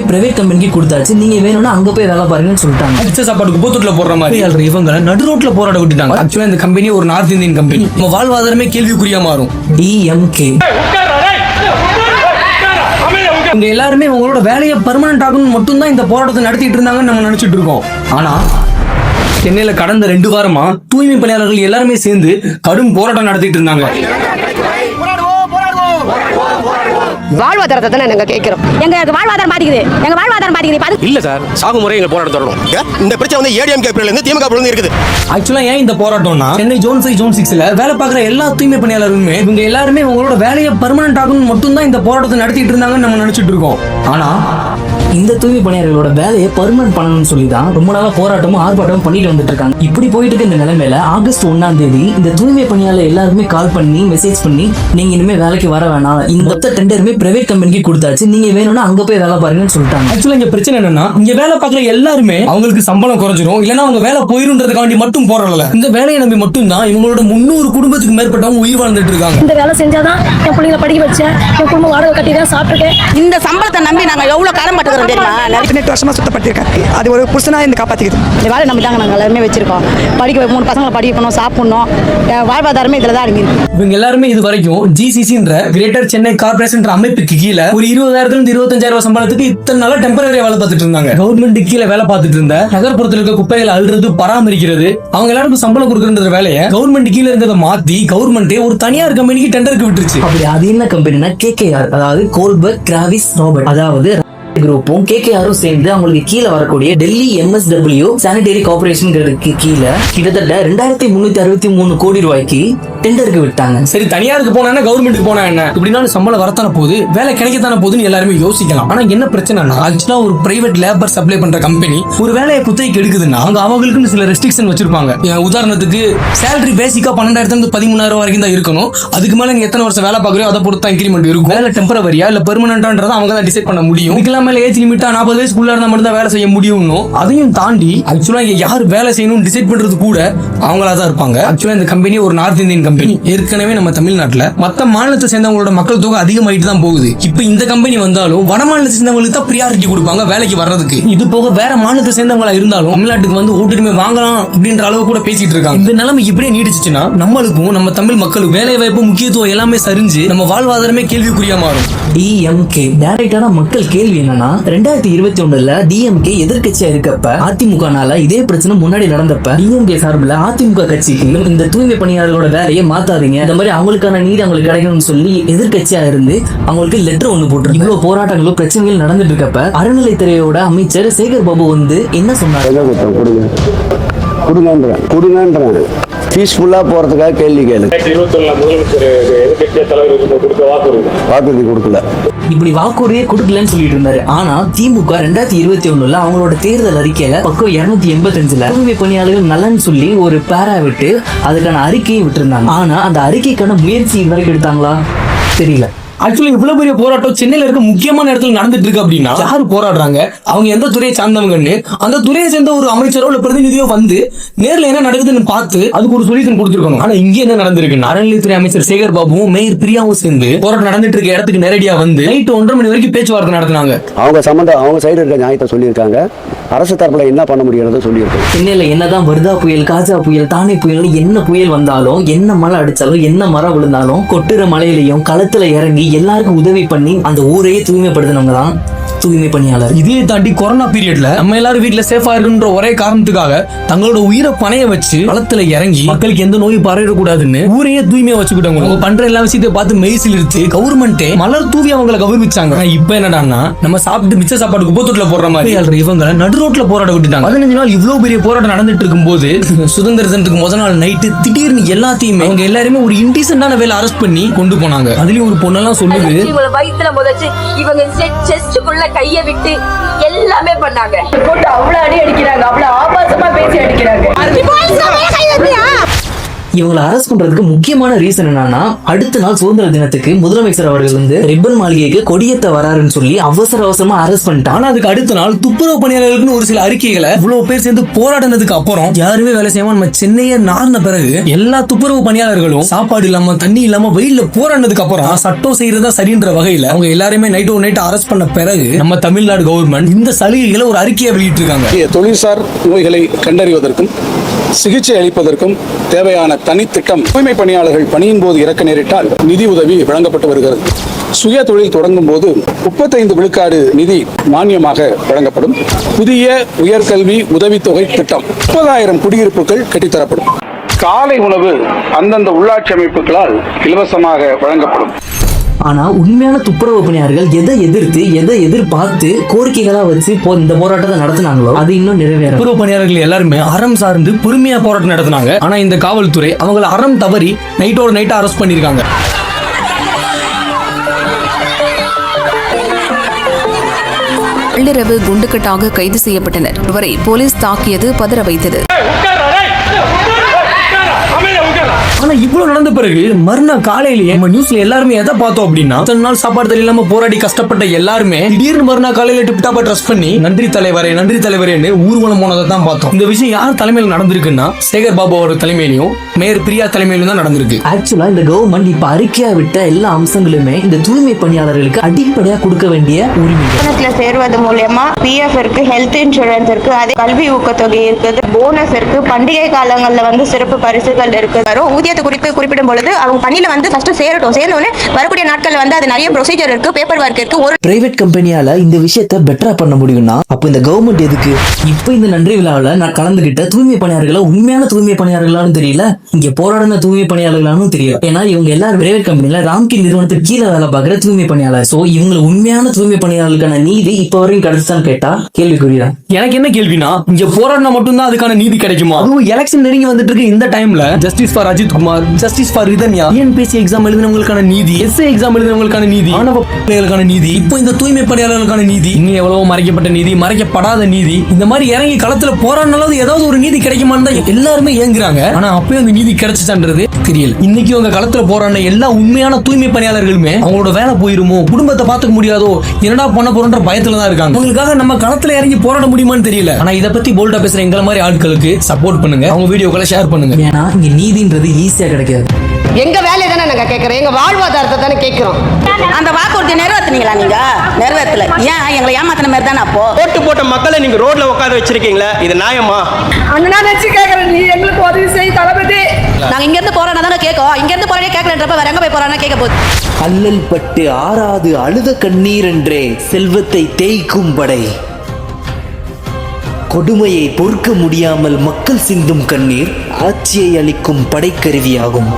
Private கம்பெனிக்கு கொடுத்தாச்சு, நீங்க வேணும்னா அங்க போய் வேலை பாருங்கன்னு சொல்லிட்டாங்க. மிச்ச சாப்பாடு குப்பத்தூர்ல போடுற மாதிரி இவங்க நடு ரோட்ல போராட விட்டுட்டாங்க. ஆக்சுவலா இந்த கம்பெனி ஒரு நார்த் இந்தியன் கம்பெனி. நம்ம வாழ்வாதாரமே கேள்விக்குறியா மாறும். DMK இங்க எல்லாருமே உங்களோட வேலையை பர்மனன்ட் ஆகணும்னு மட்டும்தான் இந்த போராட்டத்தை நடத்திட்டு இருந்தாங்கன்னு நம்ம நினைச்சிட்டு இருக்கோம். ஆனா சென்னையில கடந்த 2 வாரமா தூய்மை பணியாளர்கள் எல்லாருமே சேர்ந்து கடும் போராட்டம் நடத்திட்டு இருந்தாங்க. வாழ்வாதாரத்தை தானே நாங்க கேட்கிறோம். எங்க வாழ்வாதாரம் பாதிக்குது, எங்க வாழ்வாதாரம் பாதிக்குது. இல்ல சார், சாகுமுறை எங்க போராட்டம் தொடரும். இந்த பிரச்சனை வந்து ADMK இருந்து திமுக இருந்து இருக்குது. ஆக்சுவலா ஏன் இந்த போராட்டம்னா, சென்னை ஜோன் 5 ஜோன் 6ல வேலை பார்க்குற எல்லா தூய்மை பணியாளர்களுமே இவங்க எல்லாருமே உங்களோட வேலையை பர்மனன்ட் ஆகணும்னு மட்டும்தான் இந்த போராட்டத்தை நடத்திட்டு இருந்தாங்கன்னு நம்ம நினைச்சிட்டு இருக்கோம். ஆனா இந்த தூய்மை பணியாளர்களோட வேலையை பர்மனன்ட் பண்ணணும்னு சொல்லி தான் ரொம்ப நாளா போராட்டமும் ஆர்ப்பாட்டமும் பண்ணிட்டு வந்துட்டு இருக்காங்க. இப்படி போயிட்டு இருக்க இந்த நிலைமையில ஆகஸ்ட் 1ஆம் தேதி இந்த தூய்மை பணியாளர் எல்லாருமே கால் பண்ணி மெசேஜ் பண்ணி, நீங்க இனிமே வேலைக்கு வர வேணாம், இந்த மொத்த டெண்டருமே பிரைவேட் கம்பெனிக்கு கொடுத்தாச்சு, நீங்க வேணும்னா அங்க போய் வேலை பாருங்கன்னு சொல்லிட்டாங்க. ஆக்சுவலா இங்க பிரச்சனை என்னன்னா, இங்க வேலை பார்க்குற எல்லாருமே அவங்களுக்கு சம்பளம் குறைஞ்சிரும், இல்லைன்னா அவங்க வேலை போயிருன்றதுக்காண்டி மட்டும் போராடல. இந்த வேலையை நம்பி மட்டும்தான் இவங்களோட 300 குடும்பத்துக்கு மேற்பட்டவங்க உயிர் வாழ்ந்துட்டு இருக்காங்க. இந்த வேலை செஞ்சாதான் என் பிள்ளைங்களை படிக்க வச்சேன், என் குடும்பம் வாடகை கட்டி தான் சாப்பிட்டுருக்கேன். இந்த சம்பளத்தை நம்பி நாங்க எவ்வளவு கடன் பட்டுக்கிறோம் தெரியுமா? 18 வருஷமா சுத்தப்பட்டிருக்காங்க. அது ஒரு புருஷனா இந்த காப்பாத்திக்குது. இந்த வேலை நம்பி தாங்க நாங்க எல்லாருமே வச்சிருக்கோம். படிக்க 3 பசங்களை படிக்கணும், சாப்பிடணும், வாழ்வாதாரமே இதுல தான் அடங்கி இருக்கு. இவங்க எல்லாருமே இது வரைக்கும் GCCன்ற கிரேட்டர் சென்னை கார்பரேஷன் அமைப்புக்கு கீழே ஒரு 20,000 இருந்து 25,000 சம்பளத்துக்கு இத்தனை நாளா டெம்பரரியா வேலை பார்த்துட்டு இருந்தாங்க. கவர்மெண்ட் கீழே வேலை பார்த்துட்டு இருந்த நகர்ப்புறத்தில் இருக்க குப்பைகளை அள்ளுறது, பராமரிக்கிறது, அவங்க எல்லாருக்கும் சம்பளம் கொடுக்குற வேலையை கவர்மெண்ட் கீழே இருந்ததை மாத்தி கவர்மெண்டே ஒரு தனியார் கம்பெனிக்கு டெண்டருக்கு விட்டுருச்சு. அப்படி அது என்ன கம்பெனினா KKR, அதாவது கோல்பர்க் கிராவிஸ் ராபர்ட், அதாவது குரூப்பும் KKRம் சேர்ந்து அவங்களுக்கு கீழே வரக்கூடிய டெல்லி MSW சானிடரி கார்பரேஷன்களுக்கு கீழே கிட்டத்தட்ட 2363 கோடி ரூபாய்க்கு டெண்டருக்கு விட்டாங்க. சரி, தனியாருக்கு போனா கவர்மெண்ட்டுக்கு போனா என்ன, இப்படினாலும் சம்பளம் வரத்தான போகுது, வேலை கிடைக்கத்தான போகுதுன்னு எல்லாருமே யோசிக்கலாம். ஆனா என்ன பிரச்சனைனா, ஆக்சுவலா ஒரு பிரைவேட் லேபர் சப்ளை பண்ற கம்பெனி ஒரு வேலையை குத்தகைக்கு எடுக்குதுன்னா அவங்களுக்குன்னு சில ரெஸ்ட்ரிக்ஷன் வச்சிருப்பாங்க. உதாரணத்துக்கு சேலரி பேசிக்கா 12,000 இருந்து 13,000 வரைக்கும் தான் இருக்கணும். அதுக்கு மேல நீங்க எத்தனை வருஷம் வேலை பார்க்கறோம் அதை பொறுத்து தான் இன்கிரிமெண்ட் இருக்கும். வேலை டெம்பரவரியா இல்ல பெர்மனன்டான்றதை அவங்க தான் டிசைட் பண்ண முடியும். இதுக்கெல்லாம் மேல ஏஜ் லிமிட்டா 40 வயசுக்குள்ள இருந்தா மட்டும் தான் வேலை செய்ய முடியும். அதையும் தாண்டி ஆக்சுவலா இங்க யார் வேலை செய்யணும் டிசைட் பண்றது கூட அவங்களா தான் இருப்பாங்க. ஆக்சுவலா இந்த கம்பெனி ஒரு நார்த் இந்தியன் கம்பெனி. ஏற்கனவே நம்ம தமிழ்நாட்டுல மத்த மாநிலத்தை சேர்ந்தவங்களோட மக்கள் தொகை அதிகமாயிட்டு தான் போகுது. இப்ப இந்த கம்பெனி வந்தாலும் வட மாநிலத்தை சேர்ந்தவங்களுக்கு தான் பிரியாரிட்டி கொடுப்பாங்க வேலைக்கு வர்றதுக்கு. இது போக வேற மாநிலத்தை சேர்ந்தவங்களா இருந்தாலும் தமிழ்நாட்டுக்கு வந்து ஓட்டுரிமை வாங்கலாம் அப்படின்ற அளவு கூட பேசிட்டு இருக்காங்க. இந்த நிலைமை இப்படியே நீடிச்சுச்சுன்னா நம்மளுக்கும் நம்ம தமிழ் மக்களுக்கு வேலை வாய்ப்பு முக்கியத்துவம் எல்லாமே சரிஞ்சு நம்ம வாழ்வாதாரமே கேள்விக்குறியா மாறும். DMK டைரக்டான மக்கள் கேள்வி என்னன்னா, 2021ல DMK எதிர்கட்சியா இருக்கப்ப அதிமுகனால இதே பிரச்சனை முன்னாடி நடந்தப்ப DMK சார்பில் அதிமுக கட்சிக்கு இந்த தூய்மை பணியாளர்களோட வேலையை மாத்தாதீங்க, இந்த மாதிரி அவங்களுக்கான நீதி அவங்களுக்கு கிடைக்கணும்னு சொல்லி எதிர்கட்சியா இருந்து அவங்களுக்கு லெட்டர் ஒண்ணு போட்டு இவ்வளவு போராட்டங்களும் பிரச்சனைகள் நடந்துட்டு இருக்கப்ப அறநிலைத்துறையோட அமைச்சர் சேகர் பாபு வந்து என்ன சொன்னாரு? கொடுங்கன்ற பீஸ்ஃபுல்லா போறதுக்காக கேள்வி கேளு. வாக்குறுதி கொடுக்கல, இப்படி வாக்குறுதியே கொடுக்கலன்னு சொல்லிட்டு இருந்தாரு. ஆனா திமுக 2021ல அவங்களோட தேர்தல் அறிக்கையில பக்கம் 285ல தூய்மை பணியாளர்கள் நலன்னு சொல்லி ஒரு பேரா விட்டு அதுக்கான அறிக்கையை விட்டு இருந்தாங்க. ஆனா அந்த அறிக்கைக்கான முயற்சி இது வரைக்கும் எடுத்தாங்களா தெரியல. ஆக்சுவலி இவ்வளவு பெரிய போராட்டம் சென்னையில இருக்க முக்கியமான இடத்துல நடந்துட்டு இருக்கு அப்படின்னா யாரு போராடுறாங்க, அவங்க எந்த துறையை சார்ந்தவங்கன்னு அந்த துறையை சேர்ந்த ஒரு அமைச்சரோ இல்ல பிரதிநிதியோ வந்து நேர்ல என்ன நடக்குதுன்னு பார்த்து அதுக்கு ஒரு சொல்யூஷன் கொடுத்துருக்கணும். ஆனா இங்க என்ன நடந்திருக்கு, அறநிலையத்துறை அமைச்சர் சேகர் பாபுவும் மேயர் பிரியாவும் சேர்ந்து போராட்டம் நடந்துட்டு இருக்க இடத்துக்கு நேரடியா வந்து நைட் 1:30 மணி வரைக்கும் பேச்சுவார்த்தை நடத்தினாங்க. அவங்க சைடு இருக்க நியாயத்தை சொல்லியிருக்காங்க, அரசு தரப்புல என்ன பண்ண முடியறத சொல்லியிருக்காங்க. சென்னையில என்னதான் வர்தா புயல், காஜா புயல், தானே புயல், என்ன புயல் வந்தாலும், என்ன மழை அடிச்சாலும், என்ன மரம் விழுந்தாலும் கொட்டுற மலையிலையும் களத்துல இறங்கி எல்லாருக்கும் உதவி பண்ணி அந்த ஊரையே தூய்மைப்படுத்தினவங்க தான் தூய்மை பணியாளர். இதே தாண்டி கொரோனா பீரியட்ல நம்ம எல்லாரும் வீட்டுல சேஃபா இருக்குன்ற ஒரே காரணத்துக்காக தங்களோட உயிரை பணைய வச்சு களத்துல இறங்கி மக்களுக்கு எந்த நோய் பரவிடக்கூடாதுன்னு ஊரையே தூய்மையா வச்சுக்கிட்டாங்க. அவங்க பண்ற எல்லா விஷயத்தையும் பார்த்து மெய்சில் எடுத்து கவர்மெண்டே மலர் தூவி அவங்களை கௌரவிச்சாங்க. இப்ப என்னடான்னா நம்ம சாப்பிட்டு மிச்ச சாப்பாடு குப்பத்தூர்ல போடுற மாதிரி இவங்க நடு ரோட்ல போராட விட்டுட்டாங்க. 15 நாள் இவ்வளவு பெரிய போராட்டம் நடந்துட்டு இருக்கும் போது சுதந்திர தினத்துக்கு முதல் நாள் நைட்டு திடீர்னு எல்லாத்தையுமே அவங்க எல்லாருமே ஒரு இன்டீசென்டான வேலை அரெஸ்ட் பண்ணி கொண்டு போனாங்க. அதுலயும் ஒரு பொண்ணெல்லாம் சொல்லுது, வயிற்றுல முதச்சு இவங்க செஸ்டுக்குள்ள கைய விட்டு எல்லாமே பண்ணாங்க. போட்டு அவ்வளவு அடி அடிக்கிறாங்க, அவ்வளவு ஆபாசமா பேசி அடிக்கிறாங்க. இவங்களை அரெஸ்ட் பண்றதுக்கு முக்கியமான ரீசன் என்னன்னா, அடுத்த நாள் சுதந்திர தினத்துக்கு முதலமைச்சர் அவர்கள் வந்து ரிப்பன் மாளிகைக்கு கொடியேத்த வராருன்னு சொல்லி அவசரமா அரெஸ்ட் பண்ணிட்டாங்க. ஆனா அதுக்கு அடுத்த நாள் துப்புரவு பணியாளர்களுக்கு ஒரு சில அறிக்கைகளை இவ்வளவு பேர் சேர்ந்து போராடினதுக்கு அப்புறம் யாருமே வேலை செய்யாம நம்ம சென்னையை நார்ந்த பிறகு எல்லா துப்புரவு பணியாளர்களும் சாப்பாடு இல்லாம தண்ணி இல்லாம வெயில்ல போராடினதுக்கு அப்புறம் சட்டம் செய்யறதா சரின்ற வகையில அவங்க எல்லாருமே நைட் அரெஸ்ட் பண்ண பிறகு நம்ம தமிழ்நாடு கவர்மெண்ட் இந்த சலுகைகளை ஒரு அறிக்கையை வெளியிட்டு இருக்காங்க. தொழில்சார் நோய்களை கண்டறிவதற்கும் சிகிச்சை அளிப்பதற்கும் தேவையான தனித்திட்டம், தூய்மை பணியாளர்கள் பணியின் போது இறக்க நேரிட்டால் நிதி உதவி வழங்கப்பட்டு வருகிறது. சுய தொழில் தொடங்கும் போது 35 விழுக்காடு நிதி மானியமாக வழங்கப்படும். புதிய உயர்கல்வி உதவித்தொகை திட்டம், 30,000 குடியிருப்புகள் கட்டித்தரப்படும். காலை உணவு அந்தந்த உள்ளாட்சி அமைப்புகளால் இலவசமாக வழங்கப்படும். ஆனா உண்மையான துப்புரவு பணியாளர்கள் எதை எதிர்பார்த்து கோரிக்கைகளா வச்சு இந்த போராட்டத்தை நடத்தினாங்களோ அது இன்னும் நிறைவேற. துப்புரவு பணியாளர்கள் எல்லாருமே அறம் சார்ந்து பொறுமையா போராட்டம் நடத்தினாங்க. ஆனா இந்த காவல்துறை அவங்களை அறம் தவறி நைட்டா அரெஸ்ட் பண்ணிருக்காங்க. நள்ளிரவு குண்டுக்கட்டாக கைது செய்யப்பட்டனர். இவரை போலீஸ் தாக்கியது பதற வைத்தது. ஆனா இவ்வளவு நடந்த பிறகு மறுநாள் காலையிலேயே நம்ம நியூஸ்ல எல்லாருமே எதை பார்த்தோம் அப்படின்னா, இத்தனை நாள் சாப்பாடு தண்ணி இல்லாம போராடி கஷ்டப்பட்ட எல்லாருமே திடீர்னு மறுநாள் காலையில டிப்டாப்பா ட்ரெஸ் பண்ணி நன்றி தலைவரேன்னு ஊர்வலம் போனதை தான் பார்த்தோம். இந்த விஷயம் யார் தலைமையில் நடந்திருக்குன்னா, சேகர் பாபு அவரோட தலைமையிலையும் மேயர் பிரியா தலைமையிலும் தான் நடந்திருக்கு. ஆக்சுவலா இந்த கவர்மெண்ட் இப்ப அறிக்கையா விட்ட எல்லா அம்சங்களுமே இந்த தூய்மை பணியாளர்களுக்கு அடிப்படையா கொடுக்க வேண்டிய உரிமை. சேர்வது மூலமா பிஎஃப் இருக்கு, ஹெல்த் இன்சூரன்ஸ் இருக்கு, அதே கல்வி ஊக்கத்தொகை இருக்குது, போனஸ் இருக்கு, பண்டிகை காலங்கள்ல வந்து சிறப்பு பரிசுகள் இருக்கு. ஊதியத்தை குறித்து குறிப்பிடும் பொழுது அவங்க பணியில வந்து ஃபர்ஸ்ட் சேர்ந்தோடனே வரக்கூடிய நாட்கள் வந்து அது நிறைய ப்ரொசீஜர் இருக்கு, பேப்பர் ஒர்க் இருக்கு. ஒரு பிரைவேட் கம்பெனியால இந்த விஷயத்தை பெட்டரா பண்ண முடியும்னா அப்ப இந்த கவர்மெண்ட் எதுக்கு? இப்ப இந்த நன்றி விழாவில் நான் கலந்துகிட்ட தூய்மை பணியாளர்களா உண்மையான தூய்மை பணியாளர்களான்னு தெரியல, இங்க போராடின தூய்மை பணியாளர்களானு தெரியல. ஏன்னா இவங்க எல்லாரும் பிரைவேட் கம்பெனில ராம்கி நிறுவனத்துக்கு கீழே வேலை பார்க்குற தூய்மை பணியாளர். சோ இவங்க உண்மையான தூய்மை பணியாளர்களுக்கான நீதி இப்ப வரைக்கும் கிடைச்சான்னு கேட்டா கேள்விக்குறிதான். எனக்கு என்ன கேள்வினா, இங்க போராடினா மட்டும்தான் அதுக்கான நீதி கிடைக்குமா? அதுவும் எலெக்ஷன் நெருங்கி வந்துட்டு இருக்கு இந்த டைம்ல justice for Ajith Kumar, justice for Rithanya, TNPSC exam எழுதினவங்களுக்கான நீதி, எஸ்ஏ எக்ஸாம் எழுதினவங்களுக்கான நீதி, ஆணவ பிள்ளைகளுக்கான நீதி, இப்போ இந்த தூய்மை பணியாளர்களுக்கான நீதி, இன்னும் எவ்வளவோ மறைக்கப்பட்ட நீதி, மறைக்கப்படாத நீதி, இந்த மாதிரி இறங்கி களத்துல போராடினாலும் ஏதாவது ஒரு நீதி கிடைக்குமான்னு தான் எல்லாருமே ஏங்குறாங்க. ஆனா அப்பயும் அந்த நீதி கிடைச்சிச்சுன்றது தெரியல. இன்னைக்கு உங்க களத்துல போராடின எல்லா உண்மையான தூய்மை பணியாளர்களுமே அவங்களோட வேலை போயிருமோ, குடும்பத்தை பார்த்துக்க முடியாதோ, என்னடா பண்ண போறன்ற பயத்துல தான் இருக்காங்க. உங்களுக்காக நம்ம களத்துல இறங்கி போராட முடியுமான்னு தெரியல. ஆனா இதை பத்தி போல்டா பேசுற எங்களை மாதிரி ஆட்களுக்கு சப்போர்ட் பண்ணுங்க, அவங்க வீடியோக்களை ஷேர் பண்ணுங்க. ஏன்னா இங்க நீதின்றது ஈஸியா கிடைக்காது. எங்க வேலையை தானே நாங்க கேட்கறோம், எங்க வாழ்வாதாரத்தை தானே கேட்கிறோம். அந்த வாக்குறுதி நிறைவேற்றினீங்களா? நீங்க நிறைவேற்றல, ஏன் எங்களை ஏமாத்தின மாதிரி தானே? அப்போ ஓட்டு போட்ட மக்களை நீங்க ரோட்ல உட்கார வச்சிருக்கீங்களா? இது நியாயமா? அண்ணா நினைச்சு கேட்கறேன், நீ எங்களுக்கு உதவி செய் தளபதி. நாங்க இங்க இருந்து போறோம்னா தானே கேட்கோம், இங்க இருந்து போறதே கேட்கலன்றப்ப வேற எங்க போய் போறானா கேட்க போகுது. அல்லல் பட்டு ஆறாது அழுத கண்ணீர் என்றே செல்வத்தை தேய்க்கும் படை, கொடுமையை பொறுக்க முடியாமல் மக்கள் சிந்தும் கண்ணீர் ஆட்சியை அளிக்கும் படைக்கருவியாகும்.